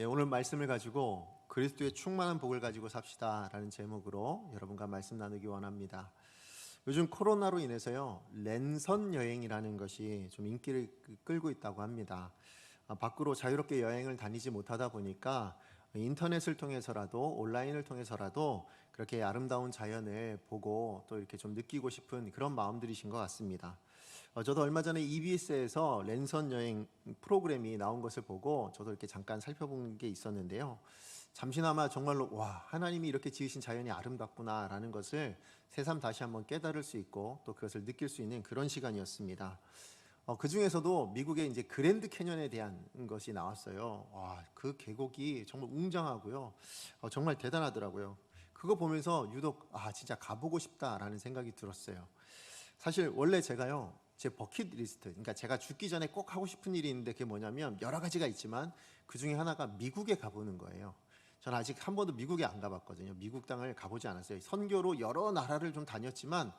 오늘 말씀을 가지고 그리스도의 충만한 복을 가지고 삽시다라는 제목으로 여러분과 말씀 나누기 원합니다. 요즘 코로나로 인해서요, 랜선 여행이라는 것이 좀 인기를 끌고 있다고 합니다. 밖으로 자유롭게 여행을 다니지 못하다 보니까 인터넷을 통해서라도 온라인을 통해서라도 그렇게 아름다운 자연을 보고 또 이렇게 좀 느끼고 싶은 그런 마음들이신 것 같습니다. 저도 얼마 전에 EBS에서 랜선 여행 프로그램이 나온 것을 보고 저도 이렇게 잠깐 살펴본 게 있었는데요. 잠시나마 정말로 와, 하나님이 이렇게 지으신 자연이 아름답구나라는 것을 새삼 다시 한번 깨달을 수 있고 또 그것을 느낄 수 있는 그런 시간이었습니다. 그 중에서도 미국의 이제 그랜드 캐년에 대한 것이 나왔어요. 와, 그 계곡이 정말 웅장하고요. 정말 대단하더라고요. 그거 보면서 유독 진짜 가보고 싶다라는 생각이 들었어요. 사실 원래 제가요, 제 버킷리스트, 그러니까 제가 죽기 전에 꼭 하고 싶은 일이 있는데 그게 뭐냐면 여러 가지가 있지만 그 중에 하나가 미국에 가보는 거예요. 저는 아직 한 번도 미국에 안 가봤거든요. 미국 땅을 가보지 않았어요. 선교로 여러 나라를 좀 다녔지만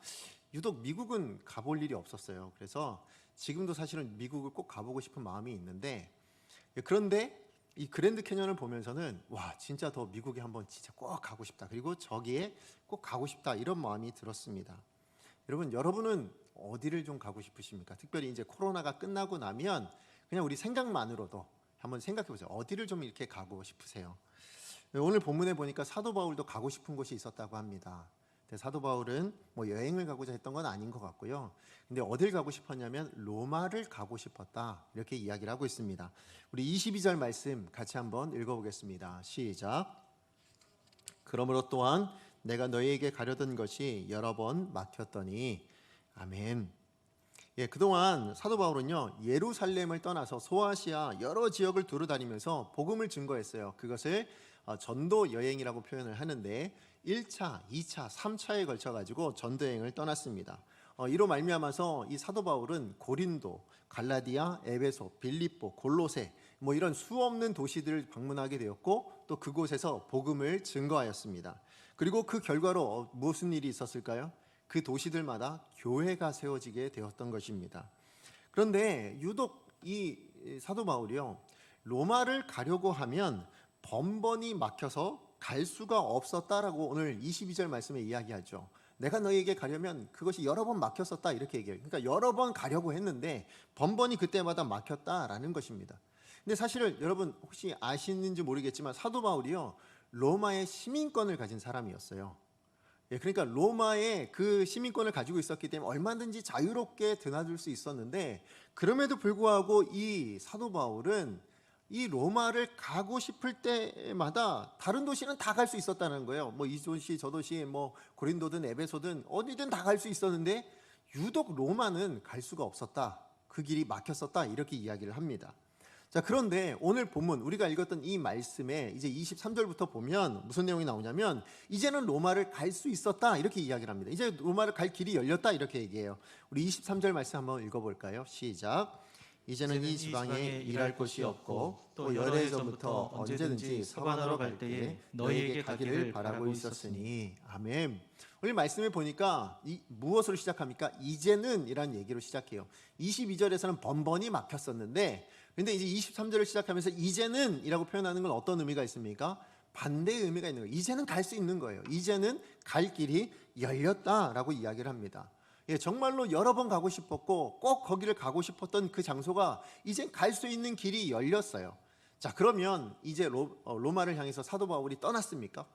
유독 미국은 가볼 일이 없었어요. 그래서 지금도 사실은 미국을 꼭 가보고 싶은 마음이 있는데, 그런데 이 그랜드 캐년을 보면서는 와, 진짜 더 미국에 한번 진짜 꼭 가고 싶다, 그리고 저기에 꼭 가고 싶다, 이런 마음이 들었습니다. 여러분은 어디를 좀 가고 싶으십니까? 특별히 이제 코로나가 끝나고 나면 그냥 우리 생각만으로도 한번 생각해 보세요. 어디를 좀 이렇게 가고 싶으세요? 오늘 본문에 보니까 사도 바울도 가고 싶은 곳이 있었다고 합니다. 근데 사도 바울은 뭐 여행을 가고자 했던 건 아닌 것 같고요. 근데 어딜 가고 싶었냐면 로마를 가고 싶었다, 이렇게 이야기를 하고 있습니다. 우리 22절 말씀 같이 한번 읽어보겠습니다. 시작. 그러므로 또한 내가 너희에게 가려던 것이 여러 번 막혔더니. 아멘. 그동안 사도 바울은요, 예루살렘을 떠나서 소아시아 여러 지역을 두루다니면서 복음을 증거했어요. 그것을 전도 여행이라고 표현을 하는데 1차, 2차, 3차에 걸쳐 가지고 전도 여행을 떠났습니다. 이로 말미암아서 이 사도 바울은 고린도, 갈라디아, 에베소, 빌립보, 골로새 뭐 이런 수없는 도시들을 방문하게 되었고 또 그곳에서 복음을 증거하였습니다. 그리고 그 결과로 무슨 일이 있었을까요? 그 도시들마다 교회가 세워지게 되었던 것입니다. 그런데 유독 이 사도 바울이요, 로마를 가려고 하면 번번이 막혀서 갈 수가 없었다라고 오늘 22절 말씀에 이야기하죠. 내가 너희에게 가려면 그것이 여러 번 막혔었다, 이렇게 얘기해요. 그러니까 여러 번 가려고 했는데 번번이 그때마다 막혔다라는 것입니다. 근데 사실은 여러분 혹시 아시는지 모르겠지만 사도 바울이요, 로마의 시민권을 가진 사람이었어요. 그러니까 로마의 그 시민권을 가지고 있었기 때문에 얼마든지 자유롭게 드나들 수 있었는데, 그럼에도 불구하고 이 사도 바울은 이 로마를 가고 싶을 때마다 다른 도시는 다 갈 수 있었다는 거예요. 뭐 이 도시 저 도시, 뭐 고린도든 에베소든 어디든 다 갈 수 있었는데 유독 로마는 갈 수가 없었다, 그 길이 막혔었다, 이렇게 이야기를 합니다. 자, 그런데 오늘 본문 우리가 읽었던 이 말씀에 이제 23절부터 보면 무슨 내용이 나오냐면 이제는 로마를 갈 수 있었다, 이렇게 이야기를 합니다. 이제 로마를 갈 길이 열렸다, 이렇게 얘기해요. 우리 23절 말씀 한번 읽어볼까요? 시작. 이제는 이 지방에 일할 곳이 없고 또 열애전부터 언제든지 서반하러 갈 때에 너희에게 가기를 바라고 있었으니. 아멘. 오늘 말씀을 보니까 무엇으로 시작합니까? 이제는 이란 얘기로 시작해요. 22절에서는 번번이 막혔었는데, 근데 이제 23절을 시작하면서 이제는 이라고 표현하는 건 어떤 의미가 있습니까? 반대의 의미가 있는 거예요. 이제는 갈 수 있는 거예요. 이제는 갈 길이 열렸다라고 이야기를 합니다. 정말로 여러 번 가고 싶었고 꼭 거기를 가고 싶었던 그 장소가 이제 갈 수 있는 길이 열렸어요. 자, 그러면 이제 로마를 향해서 사도 바울이 떠났습니까?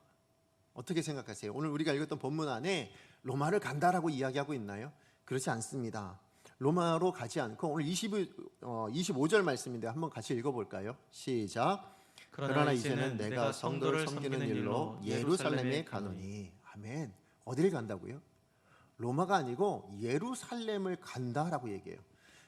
어떻게 생각하세요? 오늘 우리가 읽었던 본문 안에 로마를 간다라고 이야기하고 있나요? 그렇지 않습니다. 로마로 가지 않고 오늘 25절 말씀인데 한번 같이 읽어볼까요? 시작. 그러나 이제는 내가 성도를 섬기는 일로 예루살렘에 가노니. 아멘. 어디를 간다고요? 로마가 아니고 예루살렘을 간다라고 얘기해요.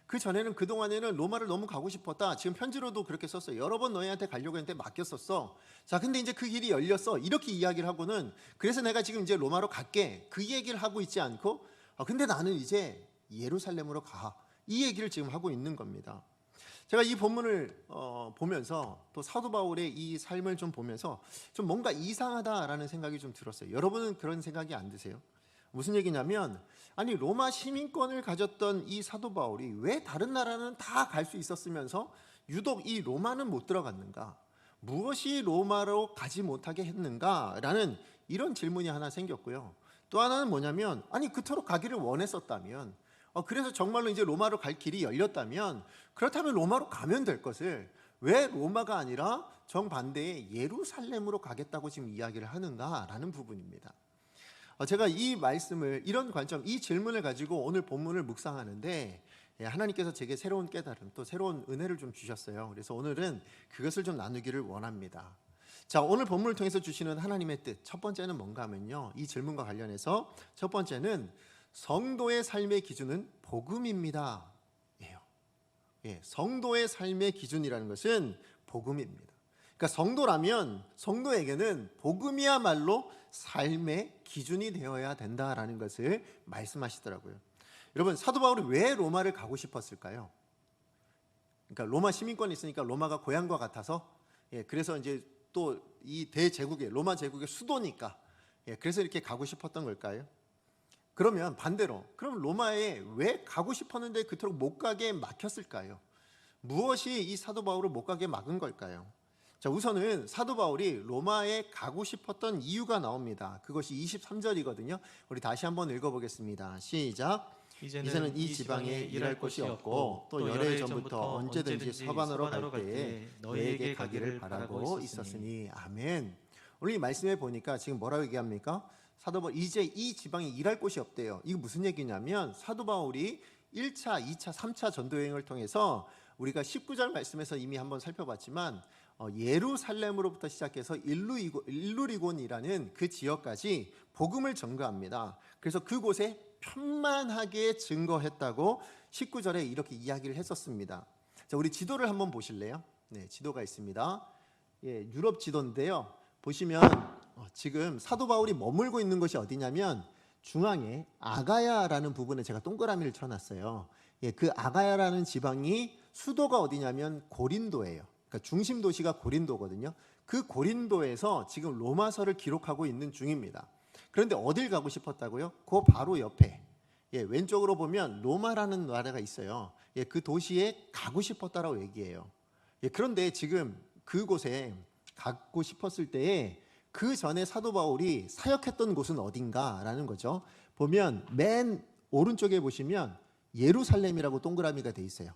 그 전에는 그동안에는 로마를 너무 가고 싶었다, 지금 편지로도 그렇게 썼어요. 여러 번 너희한테 가려고 했는데 막혔었어. 자, 근데 이제 그 길이 열렸어, 이렇게 이야기를 하고는 그래서 내가 지금 이제 로마로 갈게, 그 얘기를 하고 있지 않고 근데 나는 이제 예루살렘으로 가, 이 얘기를 지금 하고 있는 겁니다. 제가 이 본문을 보면서 또 사도 바울의 이 삶을 좀 보면서 좀 뭔가 이상하다라는 생각이 좀 들었어요. 여러분은 그런 생각이 안 드세요? 무슨 얘기냐면, 아니 로마 시민권을 가졌던 이 사도 바울이 왜 다른 나라는 다 갈 수 있었으면서 유독 이 로마는 못 들어갔는가? 무엇이 로마로 가지 못하게 했는가라는 이런 질문이 하나 생겼고요. 또 하나는 뭐냐면, 아니 그토록 가기를 원했었다면, 그래서 정말로 이제 로마로 갈 길이 열렸다면, 그렇다면 로마로 가면 될 것을 왜 로마가 아니라 정반대의 예루살렘으로 가겠다고 지금 이야기를 하는가라는 부분입니다. 제가 이 말씀을, 이런 관점, 이 질문을 가지고 오늘 본문을 묵상하는데 하나님께서 제게 새로운 깨달음, 또 새로운 은혜를 좀 주셨어요. 그래서 오늘은 그것을 좀 나누기를 원합니다. 자, 오늘 본문을 통해서 주시는 하나님의 뜻, 첫 번째는 뭔가 하면요, 이 질문과 관련해서 첫 번째는 성도의 삶의 기준은 복음입니다. 성도의 삶의 기준이라는 것은 복음입니다. 그러니까 성도라면 성도에게는 복음이야말로 삶의 기준이 되어야 된다라는 것을 말씀하시더라고요. 여러분, 사도 바울이 왜 로마를 가고 싶었을까요? 그러니까 로마 시민권이 있으니까 로마가 고향과 같아서, 그래서 이제 또 이 대제국의 로마 제국의 수도니까, 그래서 이렇게 가고 싶었던 걸까요? 그러면 반대로, 그럼 로마에 왜 가고 싶었는데 그토록 못 가게 막혔을까요? 무엇이 이 사도 바울을 못 가게 막은 걸까요? 자, 우선은 사도 바울이 로마에 가고 싶었던 이유가 나옵니다. 그것이 23절이거든요. 우리 다시 한번 읽어보겠습니다. 시작. 이제는 이 지방에 일할 곳이 없고 또 열흘 전부터 언제든지 서반으로 갈 때에 너희에게 가기를 바라고 있었으니. 아멘. 오늘 이 말씀에 보니까 지금 뭐라고 얘기합니까? 사도 바울, 이제 이 지방에 일할 곳이 없대요. 이거 무슨 얘기냐면, 사도 바울이 1차, 2차, 3차 전도 여행을 통해서 우리가 19절 말씀에서 이미 한번 살펴봤지만 예루살렘으로부터 시작해서 일루리곤이라는 그 지역까지 복음을 전거합니다. 그래서 그곳에 편만하게 증거했다고 19절에 이렇게 이야기를 했었습니다. 자, 우리 지도를 한번 보실래요? 네, 지도가 있습니다. 유럽 지도인데요. 보시면 지금 사도 바울이 머물고 있는 곳이 어디냐면 중앙에 아가야라는 부분에 제가 동그라미를 쳐놨어요. 그 아가야라는 지방이 수도가 어디냐면 고린도예요. 그러니까 중심 도시가 고린도거든요. 그 고린도에서 지금 로마서를 기록하고 있는 중입니다. 그런데 어딜 가고 싶었다고요? 그 바로 옆에 왼쪽으로 보면 로마라는 나라가 있어요. 그 도시에 가고 싶었다라고 얘기해요. 그런데 지금 그곳에 가고 싶었을 때에 그 전에 사도 바울이 사역했던 곳은 어딘가라는 거죠. 보면 맨 오른쪽에 보시면 예루살렘이라고 동그라미가 돼 있어요.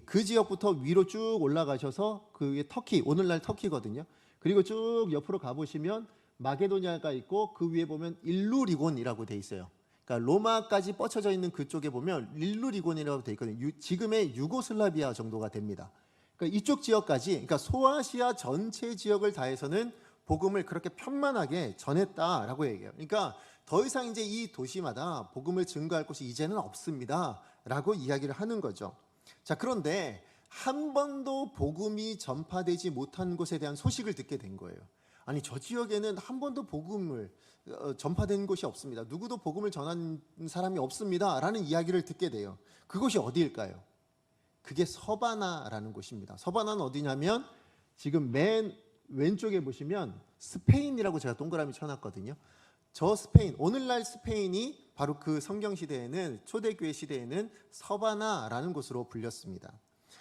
그 지역부터 위로 쭉 올라가셔서 그 터키, 오늘날 터키거든요. 그리고 쭉 옆으로 가보시면 마게도냐가 있고 그 위에 보면 일루리곤이라고 돼 있어요. 그러니까 로마까지 뻗쳐져 있는 그쪽에 보면 일루리곤이라고 돼 있거든요. 지금의 유고슬라비아 정도가 됩니다. 그러니까 이쪽 지역까지, 그러니까 소아시아 전체 지역을 다해서는 복음을 그렇게 편만하게 전했다라고 얘기해요. 그러니까 더 이상 이제 이 도시마다 복음을 증거할 곳이 이제는 없습니다라고 이야기를 하는 거죠. 자, 그런데 한 번도 복음이 전파되지 못한 곳에 대한 소식을 듣게 된 거예요. 아니, 저 지역에는 한 번도 복음을 전파된 곳이 없습니다. 누구도 복음을 전한 사람이 없습니다 라는 이야기를 듣게 돼요. 그곳이 어디일까요? 그게 서바나라는 곳입니다. 서바나는 어디냐면 지금 맨 왼쪽에 보시면 스페인이라고 제가 동그라미 쳐놨거든요. 저 스페인, 오늘날 스페인이 바로 그 성경시대에는, 초대교회 시대에는 서바나라는 곳으로 불렸습니다.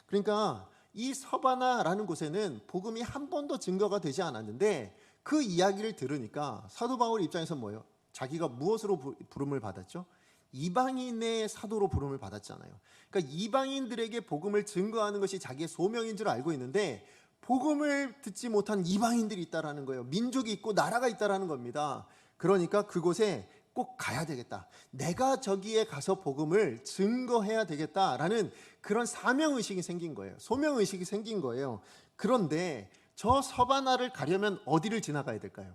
그러니까 이 서바나라는 곳에는 복음이 한 번도 증거가 되지 않았는데, 그 이야기를 들으니까 사도 바울 입장에서 뭐예요? 자기가 무엇으로 부름을 받았죠? 이방인의 사도로 부름을 받았잖아요. 그러니까 이방인들에게 복음을 증거하는 것이 자기의 소명인 줄 알고 있는데, 복음을 듣지 못한 이방인들이 있다라는 거예요. 민족이 있고 나라가 있다라는 겁니다. 그러니까 그곳에 꼭 가야 되겠다. 내가 저기에 가서 복음을 증거해야 되겠다라는 그런 사명의식이 생긴 거예요. 소명의식이 생긴 거예요. 그런데 저 서바나를 가려면 어디를 지나가야 될까요?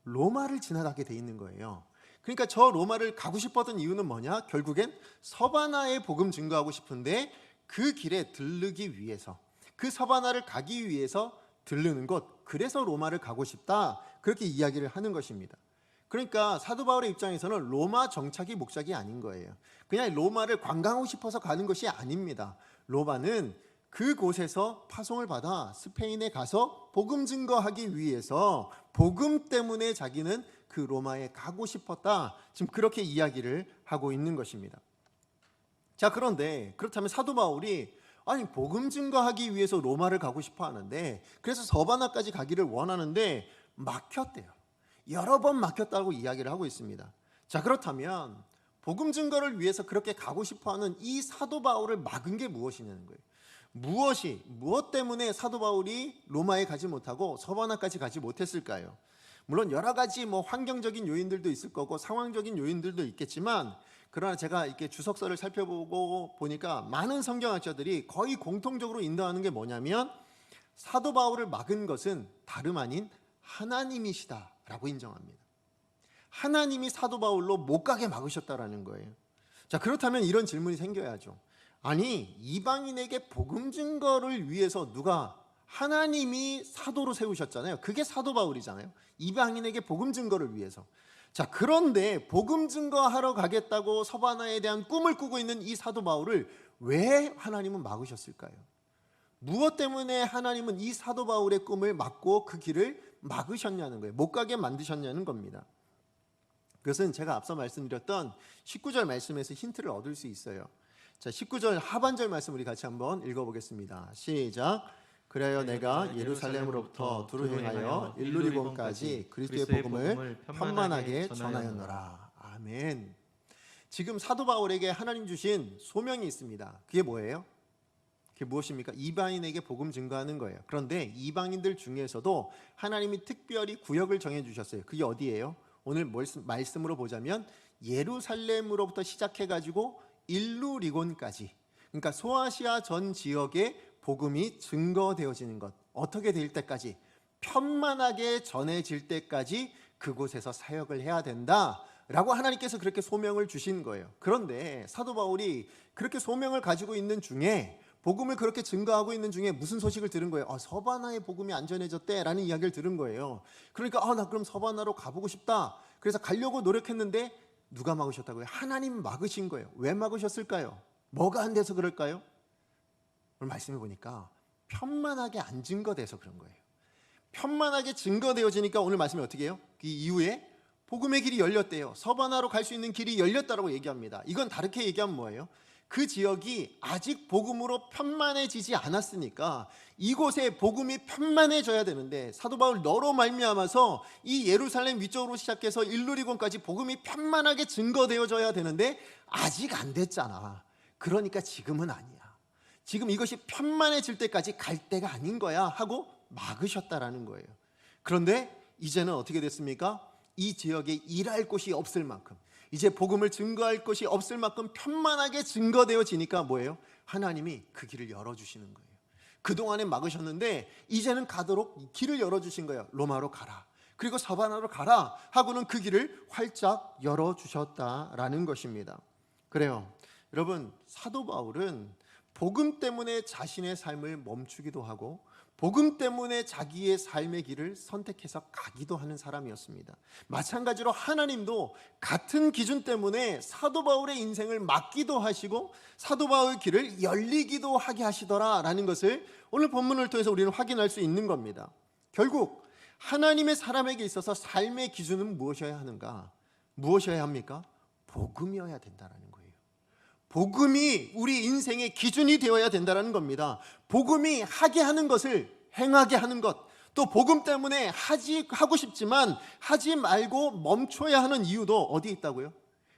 로마를 지나가게 돼 있는 거예요. 그러니까 저 로마를 가고 싶었던 이유는 뭐냐? 결국엔 서바나에 복음 증거하고 싶은데 그 길에 들르기 위해서, 그 서바나를 가기 위해서 들르는 것, 그래서 로마를 가고 싶다, 그렇게 이야기를 하는 것입니다. 그러니까 사도 바울의 입장에서는 로마 정착이 목적이 아닌 거예요. 그냥 로마를 관광하고 싶어서 가는 것이 아닙니다. 로마는 그곳에서 파송을 받아 스페인에 가서 복음 증거하기 위해서, 복음 때문에 자기는 그 로마에 가고 싶었다, 지금 그렇게 이야기를 하고 있는 것입니다. 자, 그런데 그렇다면 사도 바울이 아니 복음 증거하기 위해서 로마를 가고 싶어 하는데, 그래서 서바나까지 가기를 원하는데 막혔대요. 여러 번 막혔다고 이야기를 하고 있습니다. 자, 그렇다면 복음 증거를 위해서 그렇게 가고 싶어하는 이 사도 바울을 막은 게 무엇이냐는 거예요. 무엇 때문에 사도 바울이 로마에 가지 못하고 서바나까지 가지 못했을까요? 물론 여러 가지 환경적인 요인들도 있을 거고 상황적인 요인들도 있겠지만, 그러나 제가 이렇게 주석서를 살펴보고 보니까 많은 성경학자들이 거의 공통적으로 인도하는 게 뭐냐면, 사도 바울을 막은 것은 다름 아닌 하나님이시다라고 인정합니다. 하나님이 사도 바울로 못 가게 막으셨다라는 거예요. 자, 그렇다면 이런 질문이 생겨야죠. 아니, 이방인에게 복음 증거를 위해서 하나님이 사도로 세우셨잖아요. 그게 사도 바울이잖아요. 이방인에게 복음 증거를 위해서. 자, 그런데 복음 증거하러 가겠다고 서바나에 대한 꿈을 꾸고 있는 이 사도 바울을 왜 하나님은 막으셨을까요? 무엇 때문에 하나님은 이 사도 바울의 꿈을 막고 그 길을 막으셨냐는 거예요. 못 가게 만드셨냐는 겁니다. 그것은 제가 앞서 말씀드렸던 19절 말씀에서 힌트를 얻을 수 있어요. 자, 19절 하반절 말씀 우리 같이 한번 읽어보겠습니다. 시작. 그래야 내가 예루살렘으로부터 두루 행하여 일루리곤까지 그리스도의 복음을 편만하게 전하였노라. 아멘. 지금 사도 바울에게 하나님 주신 소명이 있습니다. 그게 뭐예요? 그게 무엇입니까? 이방인에게 복음 증거하는 거예요. 그런데 이방인들 중에서도 하나님이 특별히 구역을 정해주셨어요. 그게 어디예요? 오늘 말씀으로 보자면 예루살렘으로부터 시작해가지고 일루리곤까지, 그러니까 소아시아 전 지역에 복음이 증거되어지는 것, 어떻게 될 때까지, 편만하게 전해질 때까지 그곳에서 사역을 해야 된다라고 하나님께서 그렇게 소명을 주신 거예요. 그런데 사도 바울이 그렇게 소명을 가지고 있는 중에, 복음을 그렇게 증거하고 있는 중에 무슨 소식을 들은 거예요? 서바나의 복음이 안 전해졌대 라는 이야기를 들은 거예요. 그러니까 나 그럼 서바나로 가보고 싶다. 그래서 가려고 노력했는데 누가 막으셨다고요? 하나님 막으신 거예요. 왜 막으셨을까요? 뭐가 안 돼서 그럴까요? 오늘 말씀해 보니까 편만하게 안 증거돼서 그런 거예요. 편만하게 증거되어지니까 오늘 말씀이 어떻게 해요? 그 이후에 복음의 길이 열렸대요. 서바나로 갈 수 있는 길이 열렸다라고 얘기합니다. 이건 다르게 얘기하면 뭐예요? 그 지역이 아직 복음으로 편만해지지 않았으니까 이곳에 복음이 편만해져야 되는데, 사도 바울 너로 말미암아서 이 예루살렘 위쪽으로 시작해서 일루리곤까지 복음이 편만하게 증거되어져야 되는데 아직 안 됐잖아. 그러니까 지금은 아니야. 지금 이것이 편만해질 때까지 갈 때가 아닌 거야 하고 막으셨다라는 거예요. 그런데 이제는 어떻게 됐습니까? 이 지역에 일할 곳이 없을 만큼, 이제 복음을 증거할 것이 없을 만큼 편만하게 증거되어지니까 뭐예요? 하나님이 그 길을 열어주시는 거예요. 그동안에 막으셨는데 이제는 가도록 길을 열어주신 거예요. 로마로 가라, 그리고 서바나로 가라 하고는 그 길을 활짝 열어주셨다라는 것입니다. 그래요, 여러분, 사도 바울은 복음 때문에 자신의 삶을 멈추기도 하고 복음 때문에 자기의 삶의 길을 선택해서 가기도 하는 사람이었습니다. 마찬가지로 하나님도 같은 기준 때문에 사도 바울의 인생을 막기도 하시고 사도 바울의 길을 열리기도 하게 하시더라라는 것을 오늘 본문을 통해서 우리는 확인할 수 있는 겁니다. 결국 하나님의 사람에게 있어서 삶의 기준은 무엇이어야 하는가? 무엇이어야 합니까? 복음이어야 된다는 거예요. 복음이 우리 인생의 기준이 되어야 된다는 겁니다. 복음이 하게 하는 것을 행하게 하는 것, 또 복음 때문에 하고 싶지만 하지 말고 멈춰야 하는 이유도 어디에 있다고요?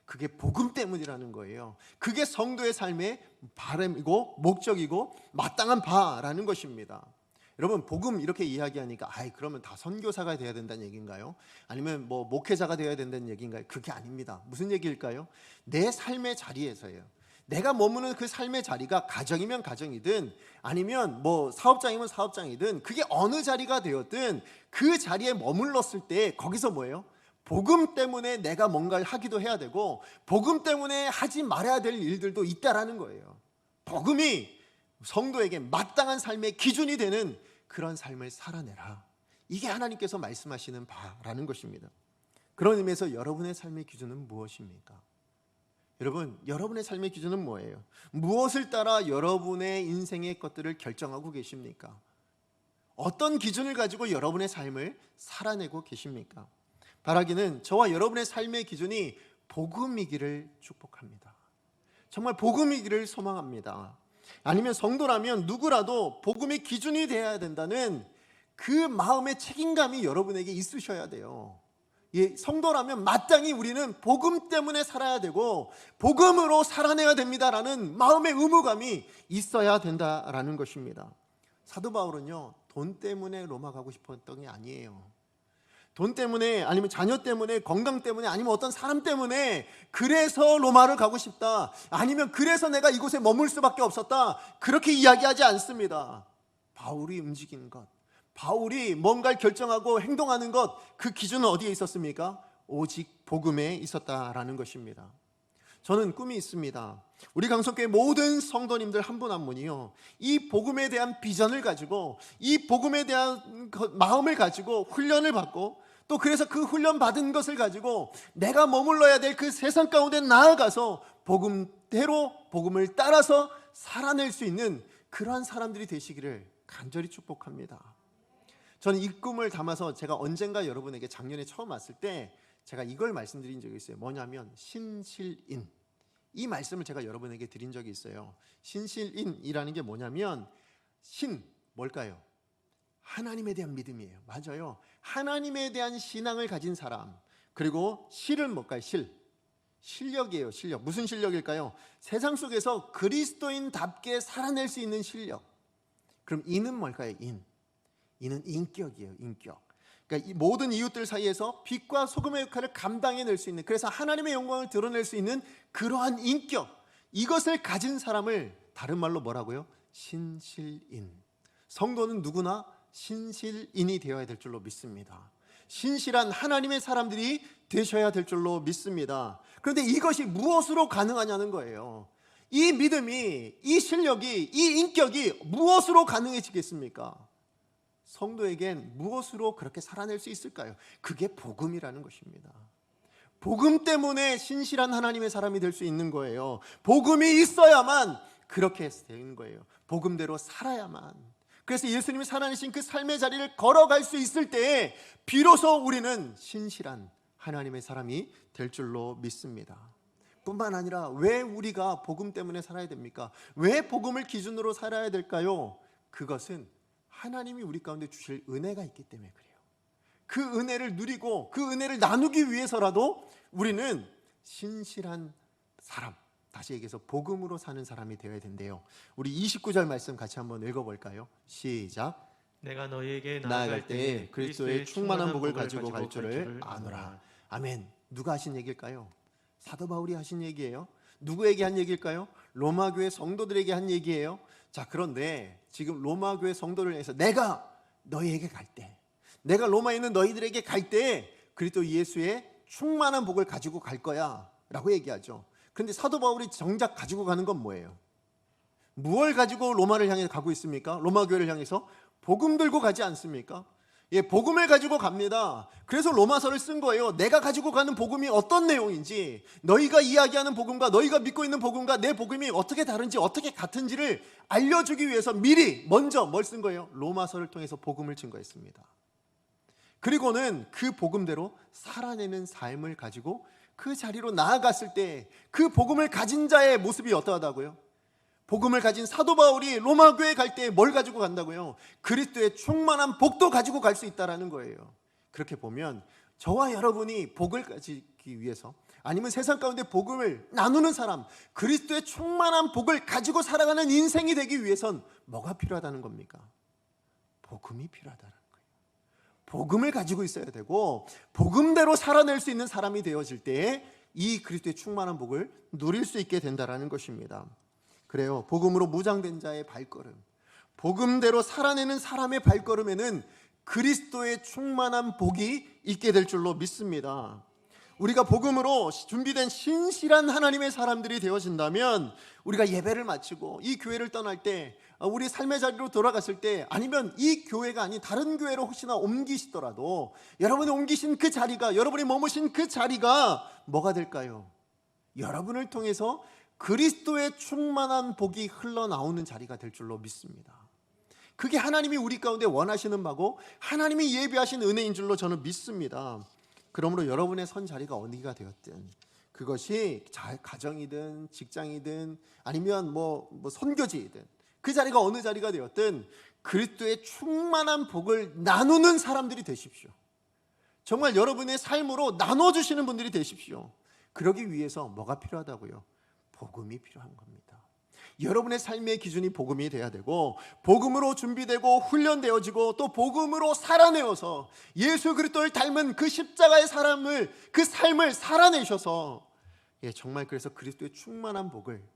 그게 복음 때문이라는 거예요. 그게 성도의 삶의 바람이고 목적이고 마땅한 바라는 것입니다. 여러분, 복음 이렇게 이야기하니까 그러면 다 선교사가 되어야 된다는 얘기인가요? 아니면 목회자가 되어야 된다는 얘기인가요? 그게 아닙니다. 무슨 얘기일까요? 내 삶의 자리에서예요. 내가 머무는 그 삶의 자리가 가정이면 가정이든 아니면 사업장이면 사업장이든 그게 어느 자리가 되었든 그 자리에 머물렀을 때 거기서 뭐예요? 복음 때문에 내가 뭔가를 하기도 해야 되고 복음 때문에 하지 말아야 될 일들도 있다라는 거예요. 복음이 성도에게 마땅한 삶의 기준이 되는 그런 삶을 살아내라. 이게 하나님께서 말씀하시는 바라는 것입니다. 그런 의미에서 여러분의 삶의 기준은 무엇입니까? 여러분, 여러분의 삶의 기준은 뭐예요? 무엇을 따라 여러분의 인생의 것들을 결정하고 계십니까? 어떤 기준을 가지고 여러분의 삶을 살아내고 계십니까? 바라기는 저와 여러분의 삶의 기준이 복음이기를 축복합니다. 정말 복음이기를 소망합니다. 아니면 성도라면 누구라도 복음의 기준이 되어야 된다는 그 마음의 책임감이 여러분에게 있으셔야 돼요. 성도라면 마땅히 우리는 복음 때문에 살아야 되고 복음으로 살아내야 됩니다라는 마음의 의무감이 있어야 된다라는 것입니다. 사도 바울은요, 돈 때문에 로마 가고 싶었던 게 아니에요. 돈 때문에, 아니면 자녀 때문에, 건강 때문에, 아니면 어떤 사람 때문에 그래서 로마를 가고 싶다, 아니면 그래서 내가 이곳에 머물 수밖에 없었다, 그렇게 이야기하지 않습니다. 바울이 움직이는 것, 바울이 뭔가를 결정하고 행동하는 것, 그 기준은 어디에 있었습니까? 오직 복음에 있었다라는 것입니다. 저는 꿈이 있습니다. 우리 강성교회 모든 성도님들 한 분 한 분이요, 이 복음에 대한 비전을 가지고, 이 복음에 대한 마음을 가지고 훈련을 받고, 또 그래서 그 훈련 받은 것을 가지고 내가 머물러야 될 그 세상 가운데 나아가서 복음대로, 복음을 따라서 살아낼 수 있는 그러한 사람들이 되시기를 간절히 축복합니다. 저는 이 꿈을 담아서 제가 언젠가 여러분에게 작년에 처음 왔을 때 제가 이걸 말씀드린 적이 있어요. 뭐냐면 신실인, 이 말씀을 제가 여러분에게 드린 적이 있어요. 신실인이라는 게 뭐냐면, 신 뭘까요? 하나님에 대한 믿음이에요. 맞아요. 하나님에 대한 신앙을 가진 사람. 그리고 실은 뭘까요? 실력이에요. 실력. 무슨 실력일까요? 세상 속에서 그리스도인답게 살아낼 수 있는 실력. 그럼 인은 뭘까요? 인은 인격이에요. 인격. 그러니까 이 모든 이웃들 사이에서 빛과 소금의 역할을 감당해낼 수 있는, 그래서 하나님의 영광을 드러낼 수 있는 그러한 인격, 이것을 가진 사람을 다른 말로 뭐라고요? 신실인. 성도는 누구나 신실인이 되어야 될 줄로 믿습니다. 신실한 하나님의 사람들이 되셔야 될 줄로 믿습니다. 그런데 이것이 무엇으로 가능하냐는 거예요. 이 믿음이, 이 실력이, 이 인격이 무엇으로 가능해지겠습니까? 성도에겐 무엇으로 그렇게 살아낼 수 있을까요? 그게 복음이라는 것입니다. 복음 때문에 신실한 하나님의 사람이 될 수 있는 거예요. 복음이 있어야만 그렇게 되는 거예요. 복음대로 살아야만. 그래서 예수님이 살아내신 그 삶의 자리를 걸어갈 수 있을 때에 비로소 우리는 신실한 하나님의 사람이 될 줄로 믿습니다. 뿐만 아니라 왜 우리가 복음 때문에 살아야 됩니까? 왜 복음을 기준으로 살아야 될까요? 그것은 하나님이 우리 가운데 주실 은혜가 있기 때문에 그래요. 그 은혜를 누리고 그 은혜를 나누기 위해서라도 우리는 신실한 사람, 다시 얘기해서 복음으로 사는 사람이 되어야 된대요. 우리 29절 말씀 같이 한번 읽어볼까요? 시작. 내가 너희에게 나아갈 때에 그리스도의 충만한 복을 가지고 갈 줄을 아노라. 아멘. 누가 하신 얘기일까요? 사도 바울이 하신 얘기예요. 누구에게 한 얘기일까요? 로마 교회 성도들에게 한 얘기예요. 자, 그런데 지금 로마 교회 성도를 위해서 내가 너희에게 갈 때, 내가 로마에 있는 너희들에게 갈 때 그리스도 예수의 충만한 복을 가지고 갈 거야 라고 얘기하죠. 그런데 사도 바울이 정작 가지고 가는 건 뭐예요? 무엇을 가지고 로마를 향해 가고 있습니까? 로마 교회를 향해서 복음 들고 가지 않습니까? 예, 복음을 가지고 갑니다. 그래서 로마서를 쓴 거예요. 내가 가지고 가는 복음이 어떤 내용인지, 너희가 이야기하는 복음과 너희가 믿고 있는 복음과 내 복음이 어떻게 다른지, 어떻게 같은지를 알려주기 위해서 미리 먼저 뭘 쓴 거예요? 로마서를 통해서 복음을 증거했습니다. 그리고는 그 복음대로 살아내는 삶을 가지고 그 자리로 나아갔을 때 그 복음을 가진 자의 모습이 어떠하다고요? 복음을 가진 사도 바울이 로마 교회에 갈 때 뭘 가지고 간다고요? 그리스도의 충만한 복도 가지고 갈 수 있다는 거예요. 그렇게 보면 저와 여러분이 복을 가지기 위해서, 아니면 세상 가운데 복음을 나누는 사람, 그리스도의 충만한 복을 가지고 살아가는 인생이 되기 위해선 뭐가 필요하다는 겁니까? 복음이 필요하다는 거예요. 복음을 가지고 있어야 되고 복음대로 살아낼 수 있는 사람이 되어질 때에 이 그리스도의 충만한 복을 누릴 수 있게 된다는 것입니다. 그래요. 복음으로 무장된 자의 발걸음, 복음대로 살아내는 사람의 발걸음에는 그리스도의 충만한 복이 있게 될 줄로 믿습니다. 우리가 복음으로 준비된 신실한 하나님의 사람들이 되어진다면 우리가 예배를 마치고 이 교회를 떠날 때, 우리 삶의 자리로 돌아갔을 때, 아니면 이 교회가 아닌 다른 교회로 혹시나 옮기시더라도 여러분이 옮기신 그 자리가, 여러분이 머무신 그 자리가 뭐가 될까요? 여러분을 통해서 그리스도의 충만한 복이 흘러나오는 자리가 될 줄로 믿습니다. 그게 하나님이 우리 가운데 원하시는 바고 하나님이 예비하신 은혜인 줄로 저는 믿습니다. 그러므로 여러분의 선 자리가 어디가 되었든 그것이 가정이든 직장이든 아니면 뭐 선교지이든 그 자리가 어느 자리가 되었든 그리스도의 충만한 복을 나누는 사람들이 되십시오. 정말 여러분의 삶으로 나눠주시는 분들이 되십시오. 그러기 위해서 뭐가 필요하다고요? 복음이 필요한 겁니다. 여러분의 삶의 기준이 복음이 돼야 되고, 복음으로 준비되고 훈련되어지고 또 복음으로 살아내어서 예수 그리스도를 닮은 그 십자가의 사람을, 그 삶을 살아내셔서 정말 그래서 그리스도의 충만한 복을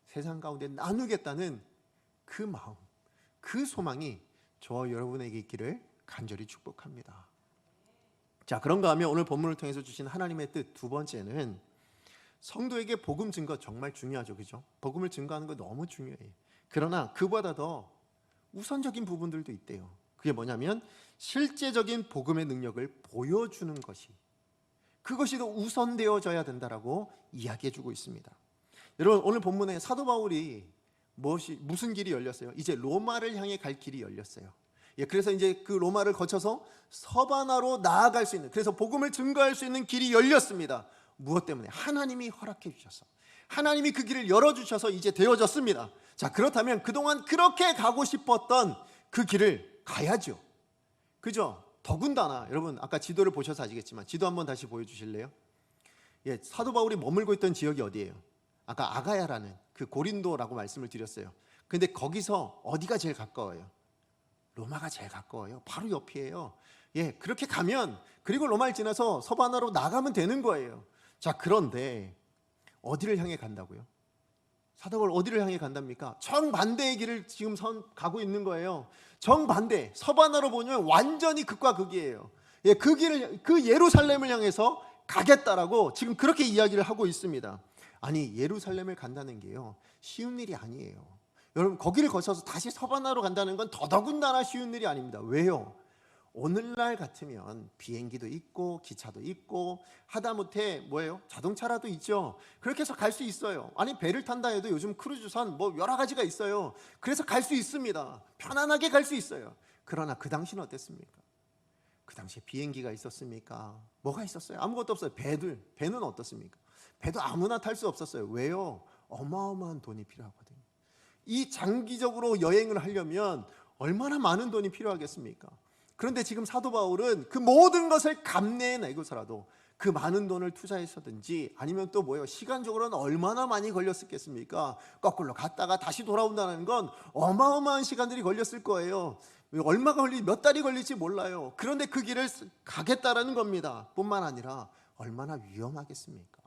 세상 가운데 나누겠다는 그 마음, 그 소망이 저와 여러분에게 있기를 간절히 축복합니다. 자, 그런가 하면 오늘 본문을 통해서 주신 하나님의 뜻 두 번째는 성도에게 복음 증거 정말 중요하죠, 그죠? 복음을 증거하는 거 너무 중요해요. 그러나 그보다 더 우선적인 부분들도 있대요. 그게 뭐냐면 실제적인 복음의 능력을 보여주는 것이, 그것이 더 우선되어져야 된다라고 이야기해주고 있습니다. 여러분, 오늘 본문에 사도 바울이 무슨 길이 열렸어요? 이제 로마를 향해 갈 길이 열렸어요. 그래서 이제 그 로마를 거쳐서 서바나로 나아갈 수 있는, 그래서 복음을 증거할 수 있는 길이 열렸습니다. 무엇 때문에? 하나님이 허락해 주셔서, 하나님이 그 길을 열어주셔서 이제 되어졌습니다. 자, 그렇다면 그동안 그렇게 가고 싶었던 그 길을 가야죠, 그죠? 더군다나 여러분, 아까 지도를 보셔서 아시겠지만 지도 한번 다시 보여주실래요? 사도 바울이 머물고 있던 지역이 어디예요? 아까 아가야라는 그 고린도라고 말씀을 드렸어요. 근데 거기서 어디가 제일 가까워요? 로마가 제일 가까워요. 바로 옆이에요. 그렇게 가면, 그리고 로마를 지나서 서바나로 나가면 되는 거예요. 자, 그런데 어디를 향해 간다고요? 사도 바울 어디를 향해 간답니까? 정반대의 길을 지금 가고 있는 거예요. 정반대, 서바나로 보면 완전히 극과 극이에요. 그 길을, 그 예루살렘을 향해서 가겠다라고 지금 그렇게 이야기를 하고 있습니다. 아니, 예루살렘을 간다는 게요, 쉬운 일이 아니에요. 여러분, 거기를 거쳐서 다시 서바나로 간다는 건 더더군다나 쉬운 일이 아닙니다. 왜요? 오늘날 같으면 비행기도 있고 기차도 있고 하다못해 뭐예요? 자동차라도 있죠. 그렇게 해서 갈 수 있어요. 아니, 배를 탄다 해도 요즘 크루즈선 뭐 여러 가지가 있어요. 그래서 갈 수 있습니다. 편안하게 갈 수 있어요. 그러나 그 당시는 어땠습니까? 그 당시에 비행기가 있었습니까? 뭐가 있었어요? 아무것도 없어요. 배는 어떻습니까? 배도 아무나 탈 수 없었어요. 왜요? 어마어마한 돈이 필요하거든요. 이 장기적으로 여행을 하려면 얼마나 많은 돈이 필요하겠습니까? 그런데 지금 사도 바울은 그 모든 것을 감내해내고서라도 그 많은 돈을 투자했었든지 아니면 또 뭐예요? 시간적으로는 얼마나 많이 걸렸었겠습니까? 거꾸로 갔다가 다시 돌아온다는 건 어마어마한 시간들이 걸렸을 거예요. 몇 달이 걸릴지 몰라요. 그런데 그 길을 가겠다라는 겁니다. 뿐만 아니라 얼마나 위험하겠습니까?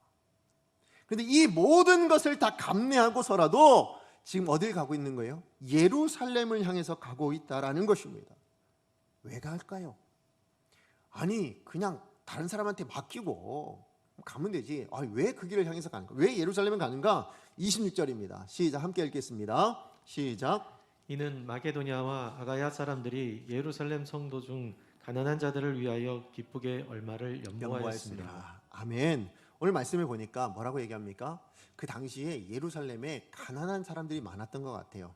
그런데 이 모든 것을 다 감내하고서라도 지금 어딜 가고 있는 거예요? 예루살렘을 향해서 가고 있다라는 것입니다. 왜 갈까요? 아니, 그냥 다른 사람한테 맡기고 가면 되지. 왜 그 길을 향해서 가는가? 왜 예루살렘을 가는가? 26절입니다. 시작, 함께 읽겠습니다. 시작. 이는 마게도냐와 아가야 사람들이 예루살렘 성도 중 가난한 자들을 위하여 기쁘게 얼마를 연보하였습니다. 아멘. 오늘 말씀을 보니까 뭐라고 얘기합니까? 그 당시에 예루살렘에 가난한 사람들이 많았던 것 같아요.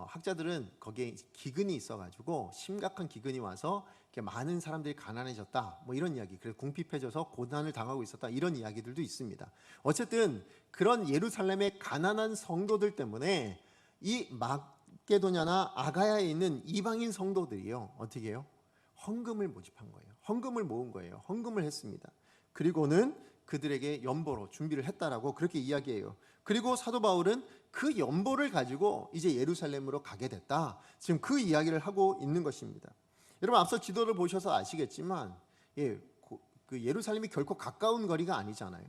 학자들은 거기에 기근이 있어가지고 심각한 기근이 와서 이렇게 많은 사람들이 가난해졌다, 뭐 이런 이야기, 그래서 궁핍해져서 고난을 당하고 있었다, 이런 이야기들도 있습니다. 어쨌든 그런 예루살렘의 가난한 성도들 때문에 이 마게도냐나 아가야에 있는 이방인 성도들이요, 어떻게 해요? 헌금을 모집한 거예요. 헌금을 모은 거예요. 헌금을 했습니다. 그리고는 그들에게 연보로 준비를 했다라고 그렇게 이야기해요. 그리고 사도 바울은 그 연보를 가지고 이제 예루살렘으로 가게 됐다, 지금 그 이야기를 하고 있는 것입니다. 여러분, 앞서 지도를 보셔서 아시겠지만 그 예루살렘이 결코 가까운 거리가 아니잖아요.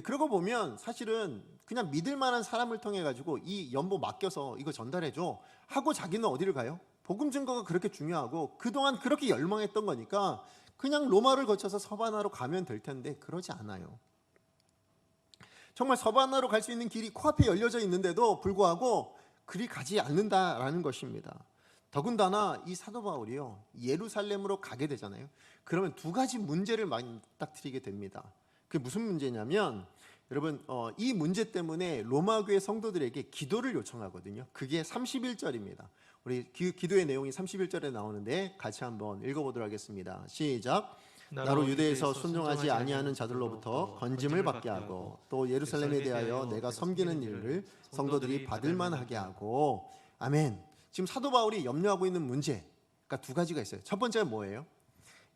그러고 보면 사실은 그냥 믿을 만한 사람을 통해 가지고 이 연보 맡겨서 이거 전달해줘 하고 자기는 어디를 가요? 복음 증거가 그렇게 중요하고 그동안 그렇게 열망했던 거니까 그냥 로마를 거쳐서 서바나로 가면 될 텐데 그러지 않아요. 정말 서바나로 갈 수 있는 길이 코앞에 열려져 있는데도 불구하고 그리 가지 않는다라는 것입니다. 더군다나 이 사도 바울이요, 예루살렘으로 가게 되잖아요. 그러면 두 가지 문제를 맞닥뜨리게 됩니다. 그게 무슨 문제냐면, 여러분, 이 문제 때문에 로마 교회 성도들에게 기도를 요청하거든요. 그게 31절입니다. 우리 기도의 내용이 31절에 나오는데 같이 한번 읽어보도록 하겠습니다. 시작. 나로 유대에서 순종하지 아니하는 자들로부터 건짐을 받게 하고 또 예루살렘에 대하여 내가 섬기는 일을 성도들이 받을 만하게 하고. 아멘. 지금 사도 바울이 염려하고 있는 문제가 두 가지가 있어요. 첫 번째가 뭐예요?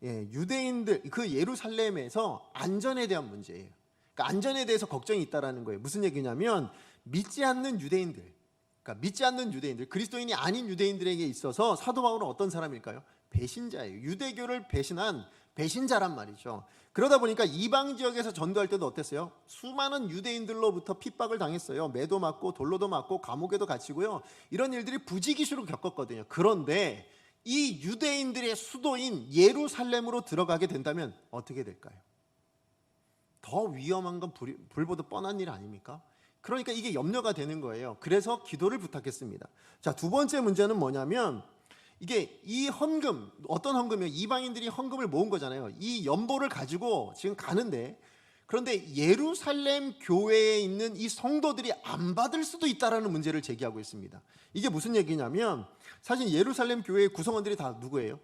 유대인들 그 예루살렘에서 안전에 대한 문제예요. 그러니까 안전에 대해서 걱정이 있다라는 거예요. 무슨 얘기냐면 믿지 않는 유대인들, 그러니까 믿지 않는 유대인들, 그리스도인이 아닌 유대인들에게 있어서 사도 바울은 어떤 사람일까요? 배신자예요. 유대교를 배신한 배신자란 말이죠. 그러다 보니까 이방 지역에서 전도할 때도 어땠어요? 수많은 유대인들로부터 핍박을 당했어요. 매도 맞고 돌로도 맞고 감옥에도 갇히고요. 이런 일들이 부지기수로 겪었거든요. 그런데 이 유대인들의 수도인 예루살렘으로 들어가게 된다면 어떻게 될까요? 더 위험한 건 불보듯 뻔한 일 아닙니까? 그러니까 이게 염려가 되는 거예요. 그래서 기도를 부탁했습니다. 자, 두 번째 문제는 뭐냐면 이게 이 헌금, 어떤 헌금이요? 이방인들이 헌금을 모은 거잖아요. 이 연보를 가지고 지금 가는데, 그런데 예루살렘 교회에 있는 이 성도들이 안 받을 수도 있다라는 문제를 제기하고 있습니다. 이게 무슨 얘기냐면 사실 예루살렘 교회의 구성원들이 다 누구예요?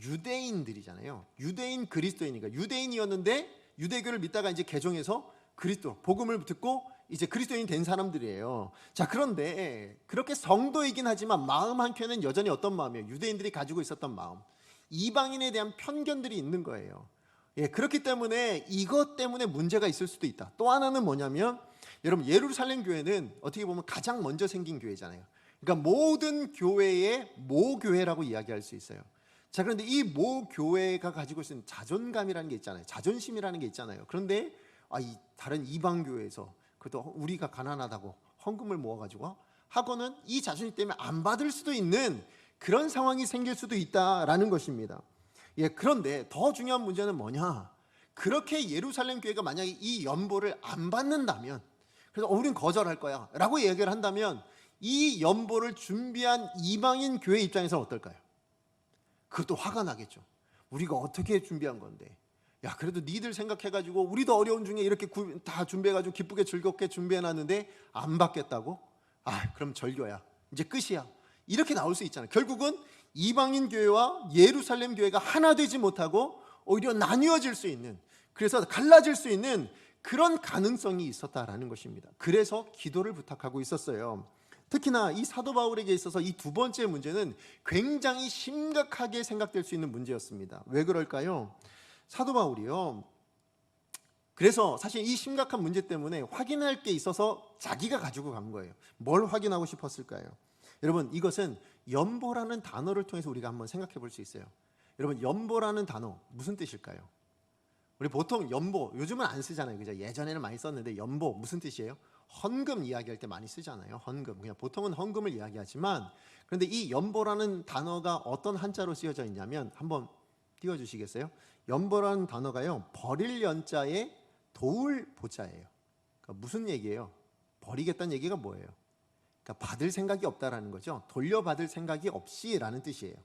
유대인들이잖아요. 유대인 그리스도인이니까 유대인이었는데 유대교를 믿다가 이제 개종해서 그리스도 복음을 듣고 이제 그리스도인이 된 사람들이에요. 자, 그런데 그렇게 성도이긴 하지만 마음 한켠에는 여전히 어떤 마음이에요? 유대인들이 가지고 있었던 마음, 이방인에 대한 편견들이 있는 거예요. 그렇기 때문에 이것 때문에 문제가 있을 수도 있다. 또 하나는 뭐냐면 여러분, 예루살렘 교회는 어떻게 보면 가장 먼저 생긴 교회잖아요. 그러니까 모든 교회의 모교회라고 이야기할 수 있어요. 자, 그런데 이 모교회가 가지고 있는 자존감이라는 게 있잖아요. 자존심이라는 게 있잖아요. 그런데 이 다른 이방 교회에서 그것도 우리가 가난하다고 헌금을 모아가지고 하고는 이 자존심 때문에 안 받을 수도 있는 그런 상황이 생길 수도 있다라는 것입니다. 그런데 더 중요한 문제는 뭐냐? 그렇게 예루살렘 교회가 만약에 이 연보를 안 받는다면, 그래서 우린 거절할 거야 라고 얘기를 한다면 이 연보를 준비한 이방인 교회 입장에서는 어떨까요? 그것도 화가 나겠죠. 우리가 어떻게 준비한 건데, 야, 그래도 니들 생각해가지고 우리도 어려운 중에 이렇게 다 준비해가지고 기쁘게 즐겁게 준비해놨는데 안 받겠다고? 그럼 절교야, 이제 끝이야, 이렇게 나올 수 있잖아요. 결국은 이방인 교회와 예루살렘 교회가 하나 되지 못하고 오히려 나뉘어질 수 있는, 그래서 갈라질 수 있는 그런 가능성이 있었다라는 것입니다. 그래서 기도를 부탁하고 있었어요. 특히나 이 사도 바울에게 있어서 이 두 번째 문제는 굉장히 심각하게 생각될 수 있는 문제였습니다. 왜 그럴까요? 사도 바울이요, 그래서 사실 이 심각한 문제 때문에 확인할 게 있어서 자기가 가지고 간 거예요. 뭘 확인하고 싶었을까요? 여러분, 이것은 연보라는 단어를 통해서 우리가 한번 생각해 볼 수 있어요. 여러분, 연보라는 단어 무슨 뜻일까요? 우리 보통 연보 요즘은 안 쓰잖아요, 그죠? 예전에는 많이 썼는데 연보 무슨 뜻이에요? 헌금 이야기할 때 많이 쓰잖아요. 헌금, 그냥 보통은 헌금을 이야기하지만, 그런데 이 연보라는 단어가 어떤 한자로 쓰여져 있냐면 한번 띄워주시겠어요? 연보라는 단어가요, 버릴 연자에 도울 보자예요. 그러니까 무슨 얘기예요? 버리겠다는 얘기가 뭐예요? 그러니까 받을 생각이 없다라는 거죠. 돌려받을 생각이 없이라는 뜻이에요.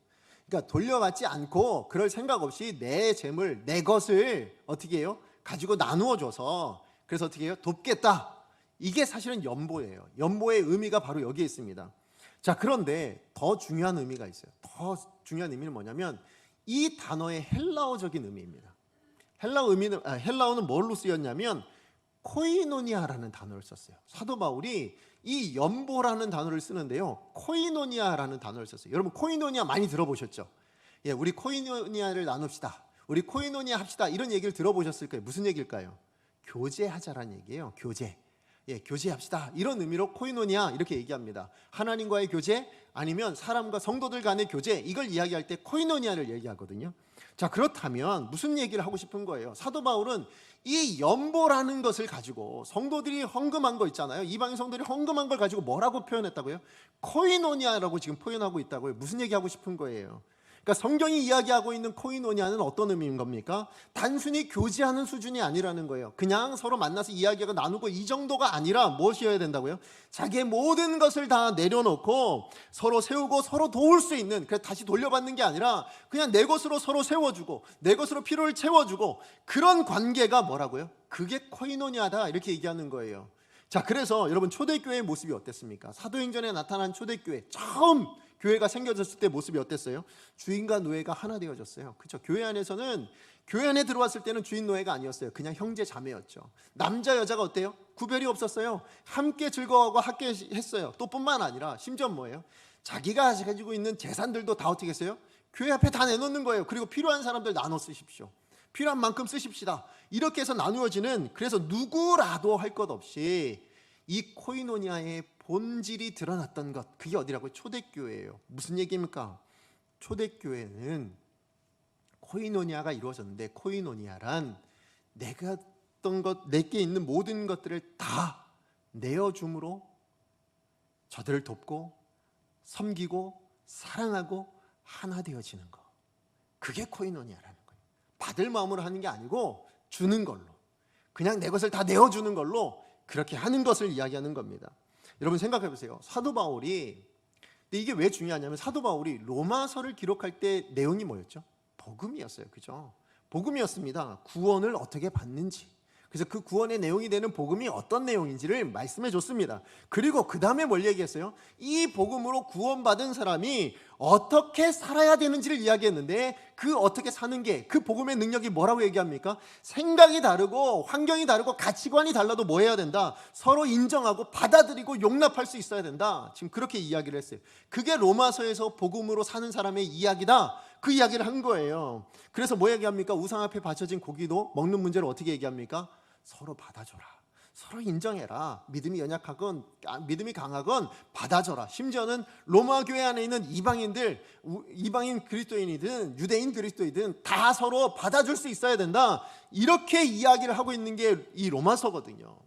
그러니까 돌려받지 않고 그럴 생각 없이 내 재물, 내 것을 어떻게 해요? 가지고 나누어 줘서, 그래서 어떻게 해요? 돕겠다. 이게 사실은 연보예요. 연보의 의미가 바로 여기에 있습니다. 자, 그런데 더 중요한 의미가 있어요. 더 중요한 의미는 뭐냐면 이 단어의 헬라어적인 의미입니다. 헬라어는 뭘로 쓰였냐면 코이노니아라는 단어를 썼어요. 사도 바울이 이 연보라는 단어를 쓰는데요, 코이노니아라는 단어를 썼어요. 여러분, 코이노니아 많이 들어보셨죠? 우리 코이노니아를 나눕시다, 우리 코이노니아 합시다, 이런 얘기를 들어보셨을 거예요. 무슨 얘기일까요? 교제하자라는 얘기예요. 교제합시다, 이런 의미로 코이노니아 이렇게 얘기합니다. 하나님과의 교제, 아니면 사람과 성도들 간의 교제, 이걸 이야기할 때 코이노니아를 얘기하거든요. 자, 그렇다면 무슨 얘기를 하고 싶은 거예요? 사도 바울은 이 연보라는 것을 가지고 성도들이 헌금한 거 있잖아요. 이방인 성도들이 헌금한 걸 가지고 뭐라고 표현했다고요? 코이노니아라고 지금 표현하고 있다고요. 무슨 얘기하고 싶은 거예요? 그러니까 성경이 이야기하고 있는 코이노니아는 어떤 의미인 겁니까? 단순히 교제하는 수준이 아니라는 거예요. 그냥 서로 만나서 이야기하고 나누고 이 정도가 아니라 무엇이어야 된다고요? 자기의 모든 것을 다 내려놓고 서로 세우고 서로 도울 수 있는, 그래서 다시 돌려받는 게 아니라 그냥 내 것으로 서로 세워주고 내 것으로 필요를 채워주고, 그런 관계가 뭐라고요? 그게 코이노니아다, 이렇게 얘기하는 거예요. 자, 그래서 여러분, 초대교회의 모습이 어땠습니까? 사도행전에 나타난 초대교회, 처음 교회가 생겨졌을 때 모습이 어땠어요? 주인과 노예가 하나 되어졌어요. 그렇죠? 교회 안에서는, 교회 안에 들어왔을 때는 주인 노예가 아니었어요. 그냥 형제 자매였죠. 남자 여자가 어때요? 구별이 없었어요. 함께 즐거워하고 함께 했어요. 또 뿐만 아니라 심지어 뭐예요? 자기가 가지고 있는 재산들도 다 어떻게 했어요? 교회 앞에 다 내놓는 거예요. 그리고 필요한 사람들 나눠 쓰십시오. 필요한 만큼 쓰십시다. 이렇게 해서 나누어지는, 그래서 누구라도 할 것 없이 이 코이노니아의 본질이 드러났던 것, 그게 어디라고요? 초대교회예요. 무슨 얘기입니까? 초대교회는 코이노니아가 이루어졌는데, 코이노니아란 내가 어떤 것, 내게 있는 모든 것들을 다 내어줌으로 저들을 돕고 섬기고 사랑하고 하나 되어지는 것, 그게 코이노니아라는 거예요. 받을 마음으로 하는 게 아니고 주는 걸로, 그냥 내 것을 다 내어주는 걸로 그렇게 하는 것을 이야기하는 겁니다. 여러분 생각해 보세요. 사도 바울이, 근데 이게 왜 중요하냐면, 사도 바울이 로마서를 기록할 때 내용이 뭐였죠? 복음이었어요. 그죠? 복음이었습니다. 구원을 어떻게 받는지, 그래서 그 구원의 내용이 되는 복음이 어떤 내용인지를 말씀해 줬습니다. 그리고 그 다음에 뭘 얘기했어요? 이 복음으로 구원받은 사람이 어떻게 살아야 되는지를 이야기했는데, 그 어떻게 사는 게, 그 복음의 능력이 뭐라고 얘기합니까? 생각이 다르고 환경이 다르고 가치관이 달라도 뭐 해야 된다? 서로 인정하고 받아들이고 용납할 수 있어야 된다. 지금 그렇게 이야기를 했어요. 그게 로마서에서 복음으로 사는 사람의 이야기다. 그 이야기를 한 거예요. 그래서 뭐 얘기합니까? 우상 앞에 바쳐진 고기도 먹는 문제를 어떻게 얘기합니까? 서로 받아줘라, 서로 인정해라. 믿음이 연약하건 믿음이 강하건 받아줘라. 심지어는 로마 교회 안에 있는 이방인들, 이방인 그리스도인이든 유대인 그리스도이든 다 서로 받아줄 수 있어야 된다. 이렇게 이야기를 하고 있는 게 이 로마서거든요.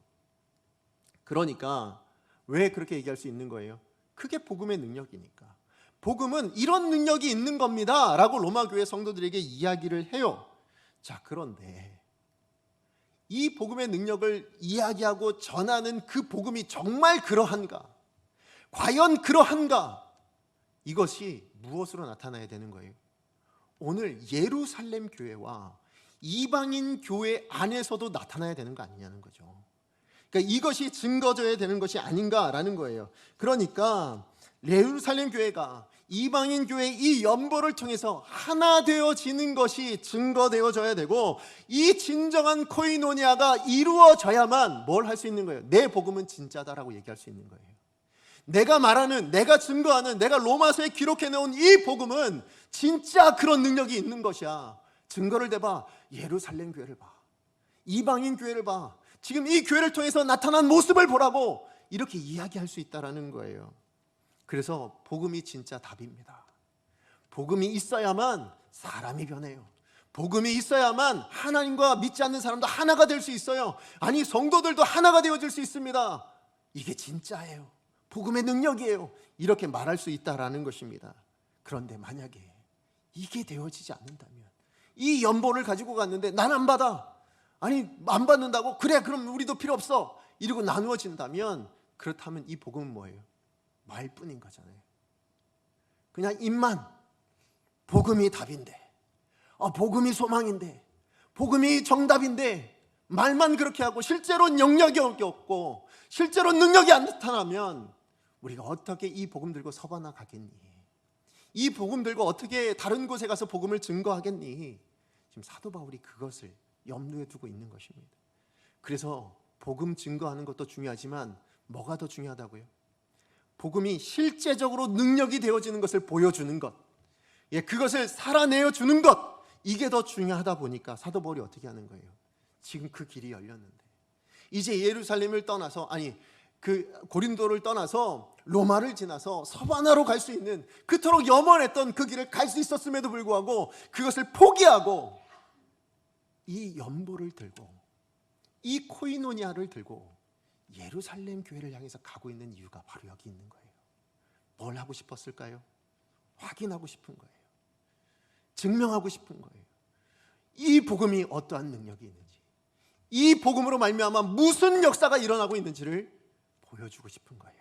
그러니까 왜 그렇게 얘기할 수 있는 거예요? 그게 복음의 능력이니까. 복음은 이런 능력이 있는 겁니다 라고 로마 교회 성도들에게 이야기를 해요. 자, 그런데 이 복음의 능력을 이야기하고 전하는 그 복음이 정말 그러한가? 과연 그러한가? 이것이 무엇으로 나타나야 되는 거예요? 오늘 예루살렘 교회와 이방인 교회 안에서도 나타나야 되는 거 아니냐는 거죠. 그러니까 이것이 증거져야 되는 것이 아닌가라는 거예요. 그러니까 예루살렘 교회가 이방인 교회의 이 연보를 통해서 하나 되어지는 것이 증거되어져야 되고, 이 진정한 코이노니아가 이루어져야만 뭘 할 수 있는 거예요? 내 복음은 진짜다라고 얘기할 수 있는 거예요. 내가 말하는, 내가 증거하는, 내가 로마서에 기록해놓은 이 복음은 진짜 그런 능력이 있는 것이야. 증거를 대봐. 예루살렘 교회를 봐, 이방인 교회를 봐, 지금 이 교회를 통해서 나타난 모습을 보라고 이렇게 이야기할 수 있다는 거예요. 그래서 복음이 진짜 답입니다. 복음이 있어야만 사람이 변해요. 복음이 있어야만 하나님과 믿지 않는 사람도 하나가 될 수 있어요. 아니, 성도들도 하나가 되어질 수 있습니다. 이게 진짜예요. 복음의 능력이에요. 이렇게 말할 수 있다라는 것입니다. 그런데 만약에 이게 되어지지 않는다면, 이 연보를 가지고 갔는데 난 안 받아, 아니 안 받는다고? 그래, 그럼 우리도 필요 없어, 이러고 나누어진다면, 그렇다면 이 복음은 뭐예요? 말뿐인 거잖아요. 그냥 입만 복음이 답인데, 복음이 소망인데, 복음이 정답인데 말만 그렇게 하고 실제로는 영역이 없고 실제로 능력이 안 나타나면 우리가 어떻게 이 복음 들고 서바나 가겠니? 이 복음 들고 어떻게 다른 곳에 가서 복음을 증거하겠니? 지금 사도 바울이 그것을 염두에 두고 있는 것입니다. 그래서 복음 증거하는 것도 중요하지만 뭐가 더 중요하다고요? 복음이 실제적으로 능력이 되어지는 것을 보여주는 것, 그것을 살아내어 주는 것, 이게 더 중요하다 보니까 사도 바울이 어떻게 하는 거예요? 지금 그 길이 열렸는데, 이제 예루살렘을 떠나서, 아니 그 고린도를 떠나서 로마를 지나서 서바나로 갈 수 있는, 그토록 염원했던 그 길을 갈 수 있었음에도 불구하고 그것을 포기하고 이 연보를 들고, 이 코이노니아를 들고 예루살렘 교회를 향해서 가고 있는 이유가 바로 여기 있는 거예요. 뭘 하고 싶었을까요? 확인하고 싶은 거예요. 증명하고 싶은 거예요. 이 복음이 어떠한 능력이 있는지, 이 복음으로 말미암아 무슨 역사가 일어나고 있는지를 보여주고 싶은 거예요.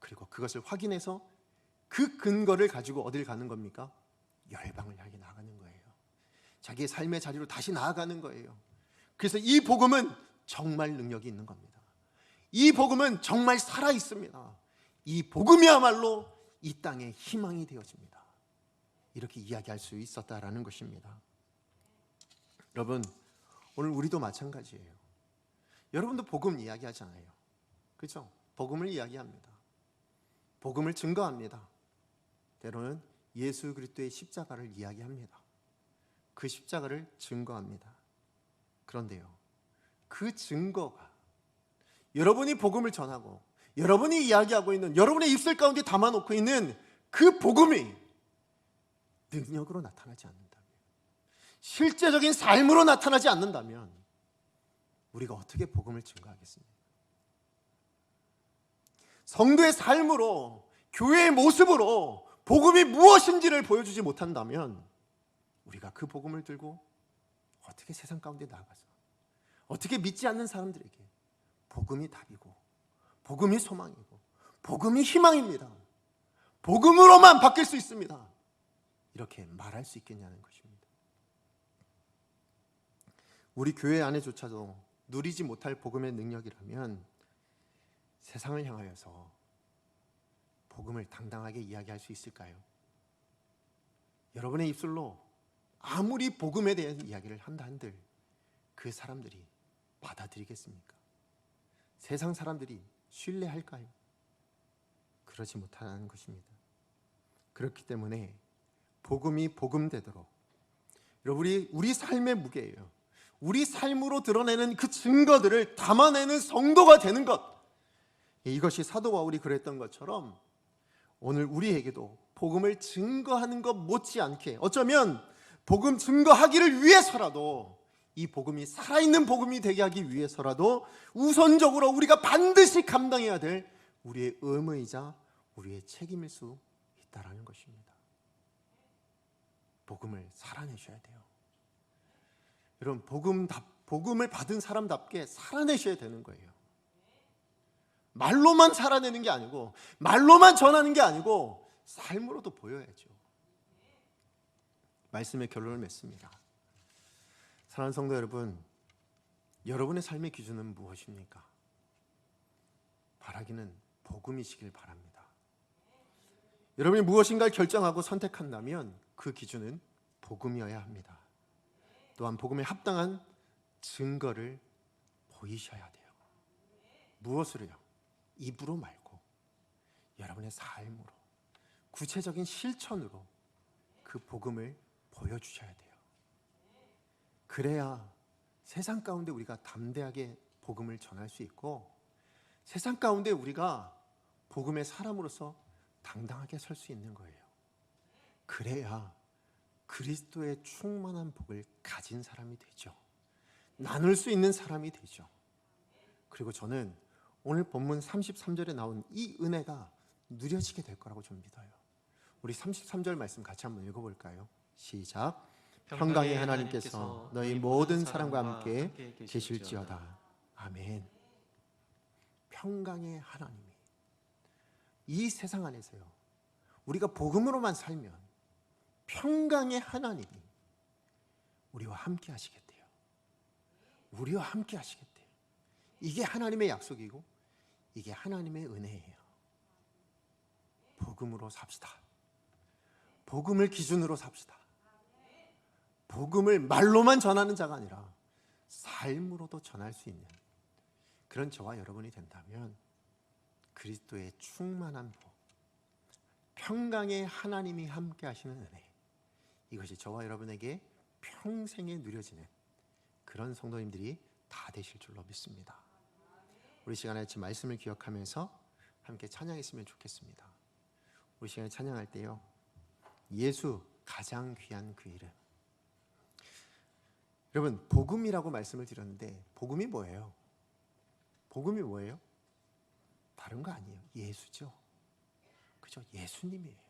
그리고 그것을 확인해서 그 근거를 가지고 어딜 가는 겁니까? 열방을 향해 나가는 거예요. 자기의 삶의 자리로 다시 나아가는 거예요. 그래서 이 복음은 정말 능력이 있는 겁니다. 이 복음은 정말 살아있습니다. 이 복음이야말로 이 땅의 희망이 되어집니다. 이렇게 이야기할 수 있었다라는 것입니다. 여러분, 오늘 우리도 마찬가지예요. 여러분도 복음 이야기하잖아요. 그렇죠? 복음을 이야기합니다. 복음을 증거합니다. 때로는 예수 그리스도의 십자가를 이야기합니다. 그 십자가를 증거합니다. 그런데요, 그 증거가 여러분이 복음을 전하고 여러분이 이야기하고 있는, 여러분의 입술 가운데 담아놓고 있는 그 복음이 능력으로 나타나지 않는다면, 실제적인 삶으로 나타나지 않는다면 우리가 어떻게 복음을 증거하겠습니까? 성도의 삶으로, 교회의 모습으로 복음이 무엇인지를 보여주지 못한다면 우리가 그 복음을 들고 어떻게 세상 가운데 나가서 어떻게 믿지 않는 사람들에게 복음이 답이고 복음이 소망이고 복음이 희망입니다, 복음으로만 바뀔 수 있습니다, 이렇게 말할 수 있겠냐는 것입니다. 우리 교회 안에조차도 누리지 못할 복음의 능력이라면 세상을 향하여서 복음을 당당하게 이야기할 수 있을까요? 여러분의 입술로 아무리 복음에 대한 이야기를 한다 한들 그 사람들이 받아들이겠습니까? 세상 사람들이 신뢰할까요? 그러지 못하는 것입니다. 그렇기 때문에 복음이 복음되도록, 여러분, 우리 삶의 무게예요. 우리 삶으로 드러내는 그 증거들을 담아내는 성도가 되는 것, 이것이 사도 바울이 그랬던 것처럼 오늘 우리에게도 복음을 증거하는 것 못지않게, 어쩌면 복음 증거하기를 위해서라도, 이 복음이 살아있는 복음이 되게 하기 위해서라도 우선적으로 우리가 반드시 감당해야 될 우리의 의무이자 우리의 책임일 수 있다는 것입니다. 복음을 살아내셔야 돼요. 여러분, 복음을 받은 사람답게 살아내셔야 되는 거예요. 말로만 살아내는 게 아니고, 말로만 전하는 게 아니고 삶으로도 보여야죠. 말씀의 결론을 맺습니다. 사랑하는 성도 여러분, 여러분의 삶의 기준은 무엇입니까? 바라기는 복음이시길 바랍니다. 여러분이 무엇인가를 결정하고 선택한다면 그 기준은 복음이어야 합니다. 또한 복음에 합당한 증거를 보이셔야 돼요. 무엇으로요? 입으로 말고 여러분의 삶으로, 구체적인 실천으로 그 복음을 보여주셔야 돼요. 그래야 세상 가운데 우리가 담대하게 복음을 전할 수 있고, 세상 가운데 우리가 복음의 사람으로서 당당하게 설 수 있는 거예요. 그래야 그리스도의 충만한 복을 가진 사람이 되죠. 나눌 수 있는 사람이 되죠. 그리고 저는 오늘 본문 33절에 나온 이 은혜가 누려지게 될 거라고 좀 믿어요. 우리 33절 말씀 같이 한번 읽어볼까요? 시작. 평강의 하나님께서 너희 모든 사람과 함께 계실지어다. 아멘. 평강의 하나님이 이 세상 안에서요, 우리가 복음으로만 살면 평강의 하나님이 우리와 함께 하시겠대요. 우리와 함께 하시겠대요. 이게 하나님의 약속이고 이게 하나님의 은혜예요. 복음으로 삽시다. 복음을 기준으로 삽시다. 복음을 말로만 전하는 자가 아니라 삶으로도 전할 수 있는 그런 저와 여러분이 된다면 그리스도의 충만한 복, 평강의 하나님이 함께 하시는 은혜, 이것이 저와 여러분에게 평생에 누려지는 그런 성도님들이 다 되실 줄로 믿습니다. 우리 시간에 지금 말씀을 기억하면서 함께 찬양했으면 좋겠습니다. 우리 시간에 찬양할 때요, 예수 가장 귀한 그 이름. 여러분, 복음이라고 말씀을 드렸는데 복음이 뭐예요? 복음이 뭐예요? 다른 거 아니에요. 예수죠. 그죠? 예수님이에요.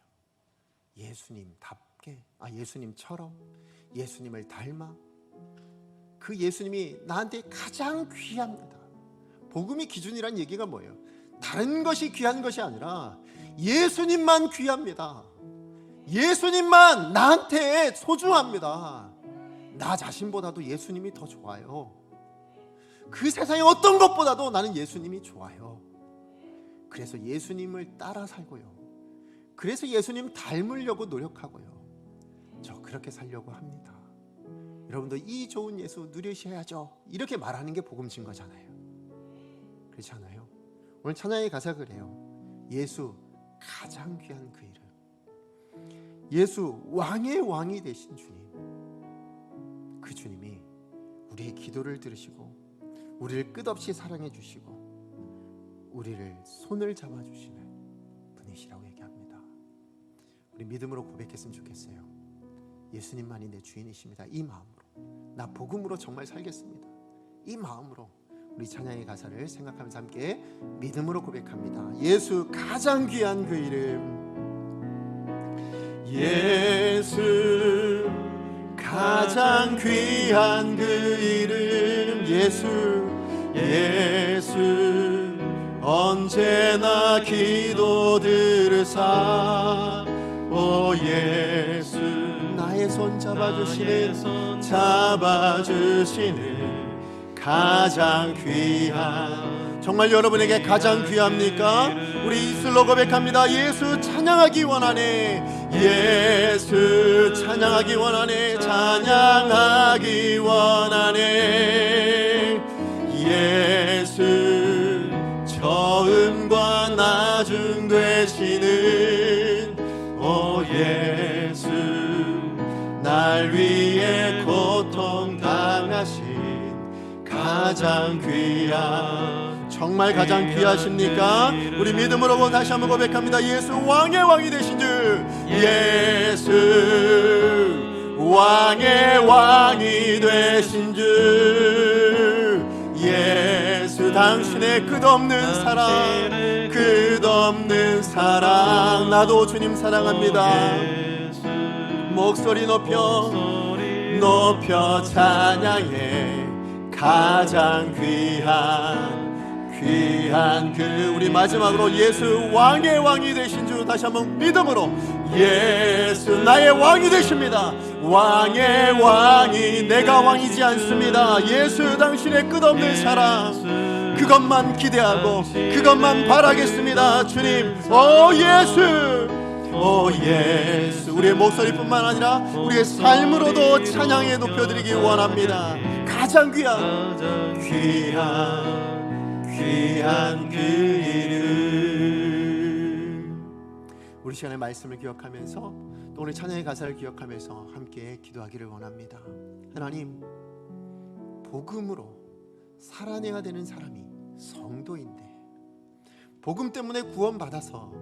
예수님답게, 예수님처럼, 예수님을 닮아, 그 예수님이 나한테 가장 귀합니다. 복음이 기준이란 얘기가 뭐예요? 다른 것이 귀한 것이 아니라 예수님만 귀합니다. 예수님만 나한테 소중합니다. 나 자신보다도 예수님이 더 좋아요. 그 세상의 어떤 것보다도 나는 예수님이 좋아요. 그래서 예수님을 따라 살고요, 그래서 예수님 닮으려고 노력하고요. 저 그렇게 살려고 합니다. 여러분도 이 좋은 예수 누리셔야죠. 이렇게 말하는 게 복음진 거잖아요. 그렇지 않아요? 오늘 찬양의 가사 그래요. 예수 가장 귀한 그 이름, 예수 왕의 왕이 되신 주님, 그 주님이 우리의 기도를 들으시고 우리를 끝없이 사랑해 주시고 우리를 손을 잡아주시는 분이시라고 얘기합니다. 우리 믿음으로 고백했으면 좋겠어요. 예수님만이 내 주인이십니다. 이 마음으로 나 복음으로 정말 살겠습니다. 이 마음으로 우리 찬양의 가사를 생각하면서 함께 믿음으로 고백합니다. 예수 가장 귀한 그 이름, 예수 가장 귀한 그 이름, 예수 언제나 기도 들으사 오 예수 나의 손 잡아주시는 가장 귀한, 정말 여러분에게 가장 귀합니까? 우리 입술로 고백합니다. 예수 찬양하기 원하네, 예수 찬양하기 원하네, 찬양하기 원하네. 예수 처음과 나중 되시는 오 예수 날 위해 고통 당하신 가장 귀한, 정말 가장 귀하십니까? 우리 믿음으로 다시 한번 고백합니다. 예수 왕의 왕이 되신 주, 예수 왕의 왕이 되신 주, 예수 당신의 끝없는 사랑, 나도 주님 사랑합니다. 목소리 높여 찬양해 가장 귀한 그, 우리 마지막으로 예수 왕의 왕이 되신 주 다시 한번 믿음으로, 예수 나의 왕이 되십니다. 왕의 왕이, 내가 왕이지 않습니다. 예수 당신의 끝없는 사랑, 그것만 기대하고 그것만 바라겠습니다. 주님 오 예수 우리의 목소리뿐만 아니라 우리의 삶으로도 찬양에 높여드리기 원합니다. 가장 귀한 그 이름. 우리 시간의 말씀을 기억하면서 또 오늘 찬양의 가사를 기억하면서 함께 기도하기를 원합니다. 하나님, 복음으로 살아내야 되는 사람이 성도인데, 복음 때문에 구원받아서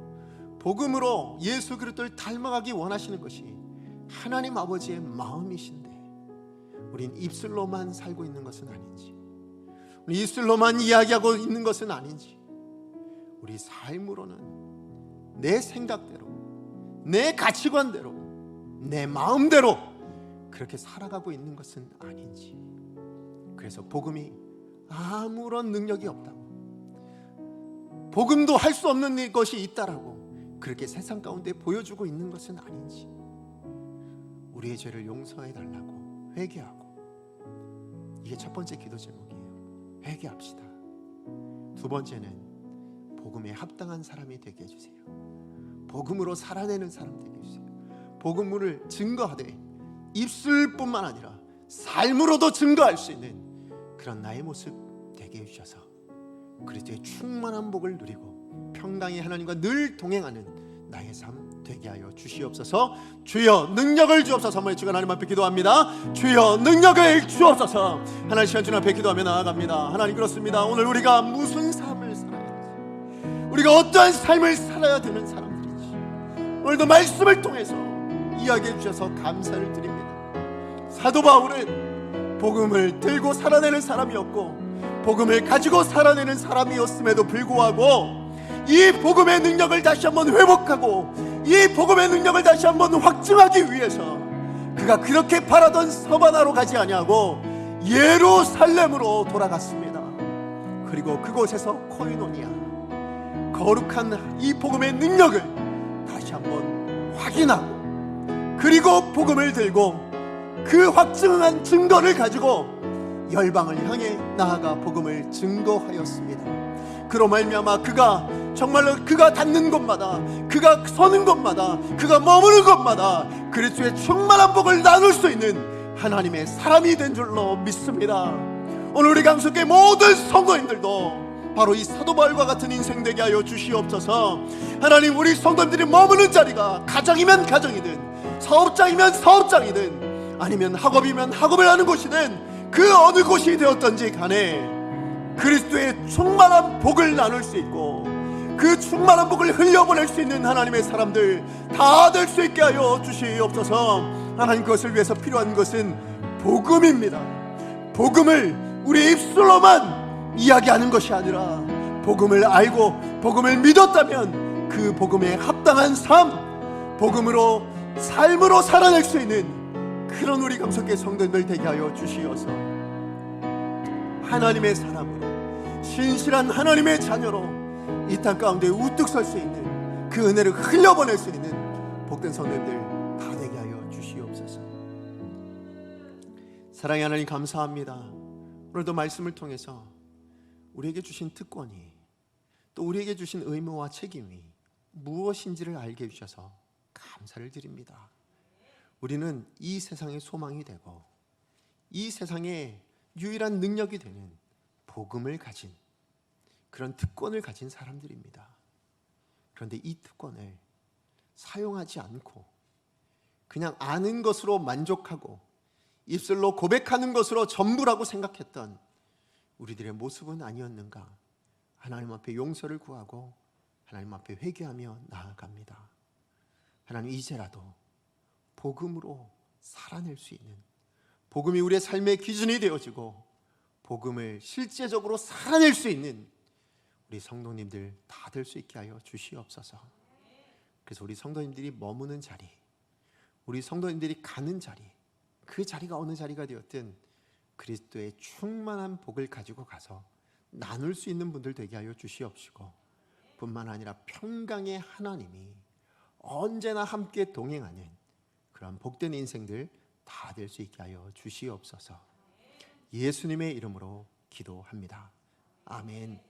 복음으로 예수 그리스도를 닮아가기 원하시는 것이 하나님 아버지의 마음이신데 우린 입술로만 살고 있는 것은 아닌지, 우리 입술로만 이야기하고 있는 것은 아닌지, 우리 삶으로는 내 생각대로, 내 가치관대로, 내 마음대로 그렇게 살아가고 있는 것은 아닌지, 그래서 복음이 아무런 능력이 없다고, 복음도 할 수 없는 것이 있다라고 그렇게 세상 가운데 보여주고 있는 것은 아닌지, 우리의 죄를 용서해 달라고 회개하고, 이게 첫 번째 기도 제목이에요. 회개합시다. 두 번째는 복음에 합당한 사람이 되게 해주세요. 복음으로 살아내는 사람 되게 해주세요. 복음을 증거하되 입술뿐만 아니라 삶으로도 증거할 수 있는 그런 나의 모습 되게 해주셔서 그리스도의 충만한 복을 누리고 평강의 하나님과 늘 동행하는 나의 삶 되게 하여 주시옵소서. 주여 능력을 주옵소서. 한번 주가 하나님 앞에 기도합니다. 주여 능력을 주옵소서. 하나님 시간 주님 앞에 기도하며 나아갑니다. 하나님, 그렇습니다. 오늘 우리가 무슨 삶을 살아야 되는지, 우리가 어떠한 삶을 살아야 되는 사람들인지 오늘도 말씀을 통해서 이야기해 주셔서 감사를 드립니다. 사도 바울은 복음을 들고 살아내는 사람이었고 복음을 가지고 살아내는 사람이었음에도 불구하고 이 복음의 능력을 다시 한번 회복하고 이 복음의 능력을 다시 한번 확증하기 위해서 그가 그렇게 바라던 서바나로 가지 아니하고 예루살렘으로 돌아갔습니다. 그리고 그곳에서 코이노니아, 거룩한 이 복음의 능력을 다시 한번 확인하고, 그리고 복음을 들고 그 확증한 증거를 가지고 열방을 향해 나아가 복음을 증거하였습니다. 그로 말미암아 그가 정말로 그가 닿는 곳마다, 그가 서는 곳마다, 그가 머무는 곳마다 그리스도의 충만한 복을 나눌 수 있는 하나님의 사람이 된 줄로 믿습니다. 오늘 우리 강석의 모든 성도님들도 바로 이 사도 바울과 같은 인생 되게 하여 주시옵소서. 하나님, 우리 성도님들이 머무는 자리가 가정이면 가정이든 사업장이면 사업장이든 아니면 학업이면 학업을 하는 곳이든 그 어느 곳이 되었던지 간에 그리스도의 충만한 복을 나눌 수 있고 그 충만한 복을 흘려보낼 수 있는 하나님의 사람들 다 될 수 있게 하여 주시옵소서. 하나님, 그것을 위해서 필요한 것은 복음입니다. 복음을 우리 입술로만 이야기하는 것이 아니라 복음을 알고 복음을 믿었다면 그 복음에 합당한 삶, 복음으로 삶으로 살아낼 수 있는 그런 우리 강석의 성도들 되게 하여 주시어서 하나님의 사람으로, 신실한 하나님의 자녀로 이 땅 가운데 우뚝 설 수 있는 그 은혜를 흘려보낼 수 있는 복된 성도들 다 되게 하여 주시옵소서. 사랑의 하나님, 감사합니다. 오늘도 말씀을 통해서 우리에게 주신 특권이, 또 우리에게 주신 의무와 책임이 무엇인지를 알게 해주셔서 감사를 드립니다. 우리는 이 세상의 소망이 되고 이 세상의 유일한 능력이 되는 복음을 가진 그런 특권을 가진 사람들입니다. 그런데 이 특권을 사용하지 않고 그냥 아는 것으로 만족하고 입술로 고백하는 것으로 전부라고 생각했던 우리들의 모습은 아니었는가? 하나님 앞에 용서를 구하고 하나님 앞에 회개하며 나아갑니다. 하나님, 이제라도 복음으로 살아낼 수 있는, 복음이 우리의 삶의 기준이 되어지고 복음을 실제적으로 살아낼 수 있는 우리 성도님들 다 될 수 있게 하여 주시옵소서. 그래서 우리 성도님들이 머무는 자리, 우리 성도님들이 가는 자리, 그 자리가 어느 자리가 되었든 그리스도의 충만한 복을 가지고 가서 나눌 수 있는 분들 되게 하여 주시옵시고, 뿐만 아니라 평강의 하나님이 언제나 함께 동행하는 그런 복된 인생들 다 될 수 있게 하여 주시옵소서. 예수님의 이름으로 기도합니다. 아멘.